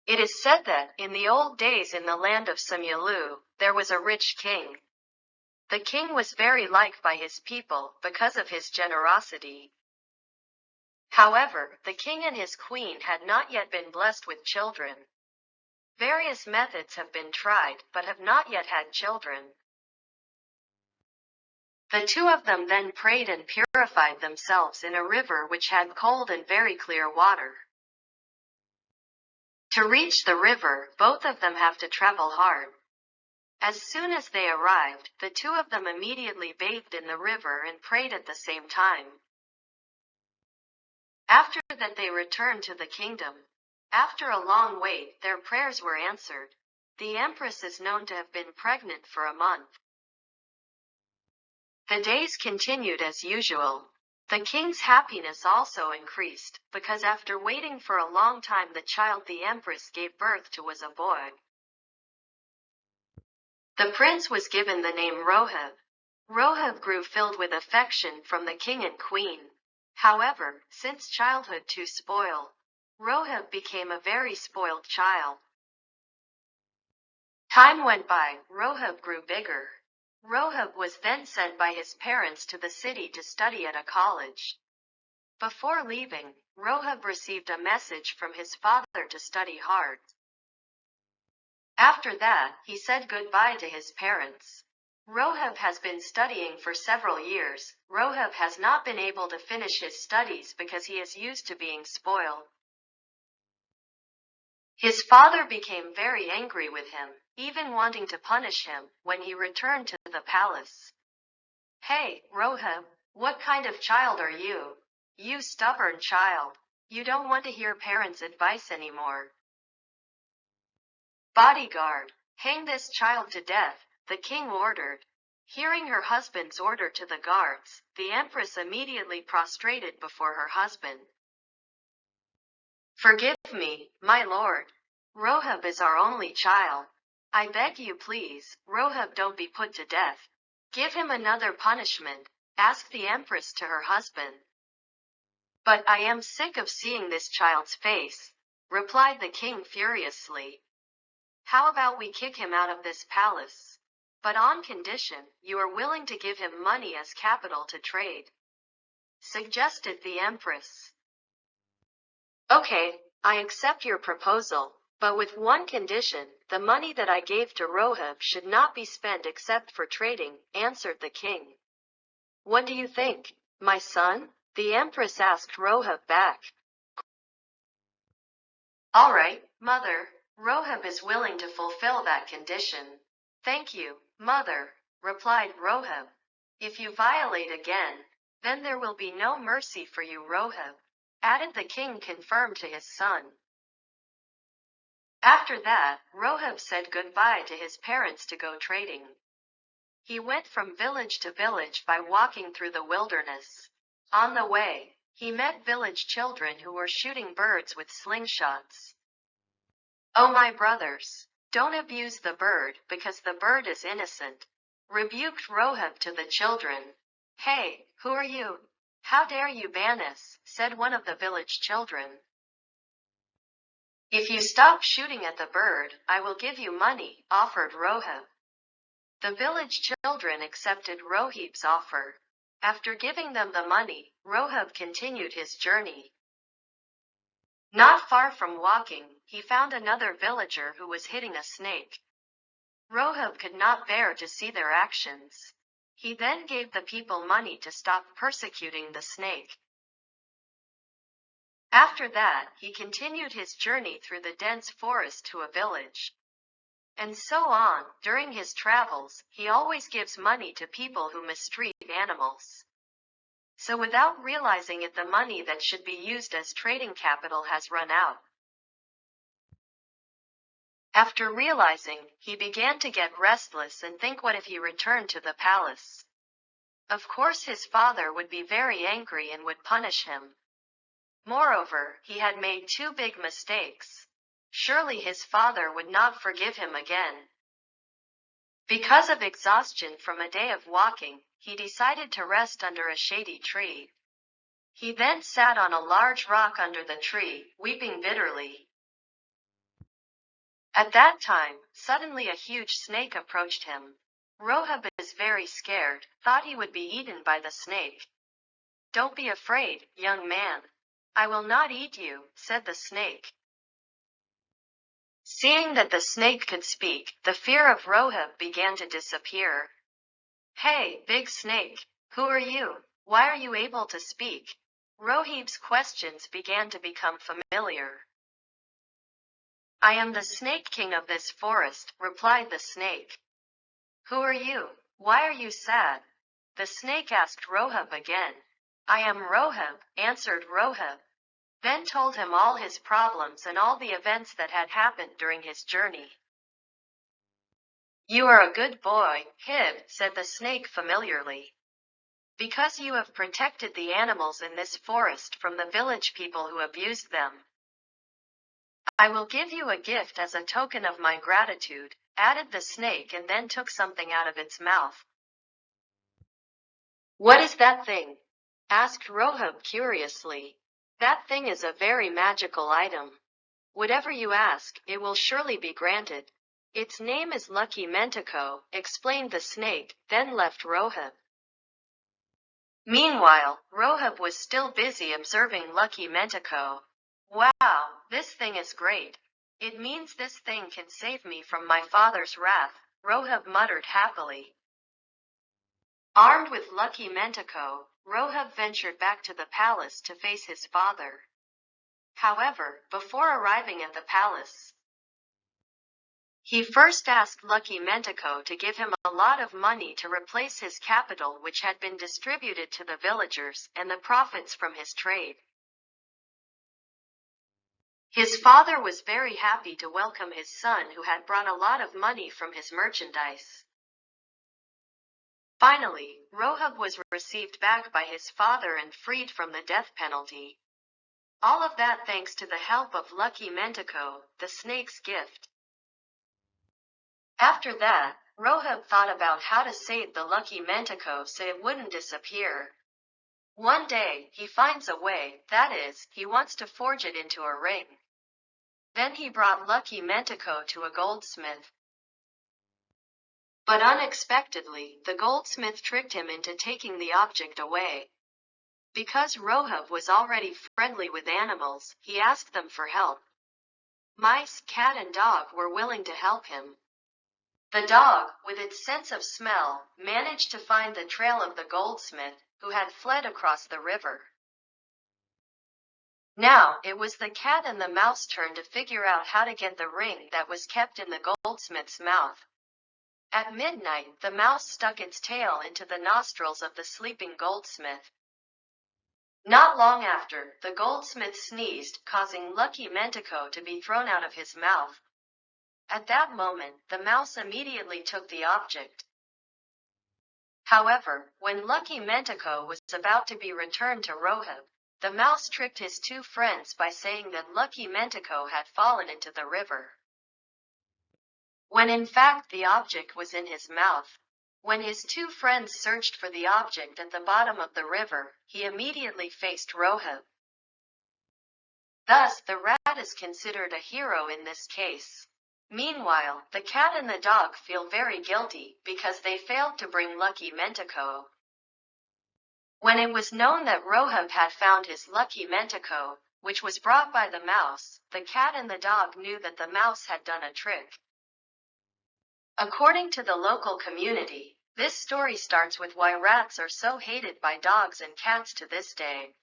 It is said that, in the old days in the land of Simulu, there was a rich king. The king was very liked by his people because of his generosity. However, the king and his queen had not yet been blessed with children. Various methods have been tried, but have not yet had children. The two of them then prayed and purified themselves in a river which had cold and very clear water. To reach the river, both of them have to travel hard. As soon as they arrived, the two of them immediately bathed in the river and prayed at the same time. After that they returned to the kingdom. After a long wait, their prayers were answered. The empress is known to have been pregnant for a month. The days continued as usual. The king's happiness also increased, because after waiting for a long time the child the empress gave birth to was a boy. The prince was given the name Rohib. Rohib grew filled with affection from the king and queen. However, since childhood too spoiled, Rohib became a very spoiled child. Time went by, Rohib grew bigger. Rohib was then sent by his parents to the city to study at a college. Before leaving, Rohib received a message from his father to study hard. After that, he said goodbye to his parents. Rohib has been studying for several years. Rohib has not been able to finish his studies because he is used to being spoiled. His father became very angry with him, even wanting to punish him, when he returned to the palace. "Hey, Rohib, what kind of child are you? You stubborn child. You don't want to hear parents' advice anymore. Bodyguard, hang this child to death," the king ordered. Hearing her husband's order to the guards, the empress immediately prostrated before her husband. "Forgive me, my lord. Rohib is our only child. I beg you please, Rohib, don't be put to death. Give him another punishment," asked the empress to her husband. "But I am sick of seeing this child's face," replied the king furiously. "How about we kick him out of this palace? But on condition you are willing to give him money as capital to trade," suggested the empress. "Okay, I accept your proposal, but with one condition: the money that I gave to Rohib should not be spent except for trading," answered the king. "What do you think, my son?" the empress asked Rohib back. "All right, mother. Rohib is willing to fulfill that condition." "Thank you, mother," replied Rohib. "If you violate again, then there will be no mercy for you, Rohib," added the king, confirmed to his son. After that, Rohib said goodbye to his parents to go trading. He went from village to village by walking through the wilderness. On the way, he met village children who were shooting birds with slingshots. "Oh, my brothers, don't abuse the bird, because the bird is innocent," rebuked Rohib to the children. "Hey, who are you? How dare you ban us?" said one of the village children. "If you stop shooting at the bird, I will give you money," offered Rohib. The village children accepted Rohib's offer. After giving them the money, Rohib continued his journey. Not far from walking, he found another villager who was hitting a snake. Rohib could not bear to see their actions. He then gave the people money to stop persecuting the snake. After that, he continued his journey through the dense forest to a village. And so on. During his travels, he always gives money to people who mistreat animals. So without realizing it, the money that should be used as trading capital has run out. After realizing, he began to get restless and think, what if he returned to the palace? Of course his father would be very angry and would punish him. Moreover, he had made two big mistakes. Surely his father would not forgive him again. Because of exhaustion from a day of walking, he decided to rest under a shady tree. He then sat on a large rock under the tree, weeping bitterly. At that time, suddenly a huge snake approached him. Rohib is very scared, thought he would be eaten by the snake. "Don't be afraid, young man. I will not eat you," said the snake. Seeing that the snake could speak, the fear of Rohib began to disappear. "Hey, big snake, who are you? Why are you able to speak?" Rohib's questions began to become familiar. "I am the Snake King of this forest," replied the snake. "Who are you? Why are you sad?" The snake asked Rohib again. "I am Rohib," answered Rohib, then told him all his problems and all the events that had happened during his journey. "You are a good boy, Hib," said the snake familiarly, "because you have protected the animals in this forest from the village people who abused them. I will give you a gift as a token of my gratitude," added the snake, and then took something out of its mouth. "What is that thing?" asked Rohib curiously. "That thing is a very magical item. Whatever you ask, it will surely be granted. Its name is Lucky Mentiko," explained the snake, then left Rohib. Meanwhile, Rohib was still busy observing Lucky Mentiko. "Wow, this thing is great. It means this thing can save me from my father's wrath," Rohib muttered happily. Armed with Lucky Mentiko, Rohib ventured back to the palace to face his father. However, before arriving at the palace, he first asked Lucky Mentiko to give him a lot of money to replace his capital, which had been distributed to the villagers, and the profits from his trade. His father was very happy to welcome his son, who had brought a lot of money from his merchandise. Finally, Rohib was received back by his father and freed from the death penalty. All of that thanks to the help of Lucky Mentiko, the snake's gift. After that, Rohib thought about how to save the Lucky Mentiko so it wouldn't disappear. One day, he finds a way, that is, he wants to forge it into a ring. Then he brought Lucky Mentiko to a goldsmith. But unexpectedly, the goldsmith tricked him into taking the object away. Because Rohib was already friendly with animals, he asked them for help. Mice, cat and dog were willing to help him. The dog, with its sense of smell, managed to find the trail of the goldsmith, who had fled across the river. Now, it was the cat and the mouse turn to figure out how to get the ring that was kept in the goldsmith's mouth. At midnight, the mouse stuck its tail into the nostrils of the sleeping goldsmith. Not long after, the goldsmith sneezed, causing Lucky Mentiko to be thrown out of his mouth. At that moment, the mouse immediately took the object. However, when Lucky Mentiko was about to be returned to Rohib, the mouse tricked his two friends by saying that Lucky Mentiko had fallen into the river, when in fact the object was in his mouth. When his two friends searched for the object at the bottom of the river, he immediately faced Rohib. Thus, the rat is considered a hero in this case. Meanwhile, the cat and the dog feel very guilty because they failed to bring Lucky Mentiko. When it was known that Rohib had found his Lucky Mentiko, which was brought by the mouse, the cat and the dog knew that the mouse had done a trick. According to the local community, this story starts with why rats are so hated by dogs and cats to this day.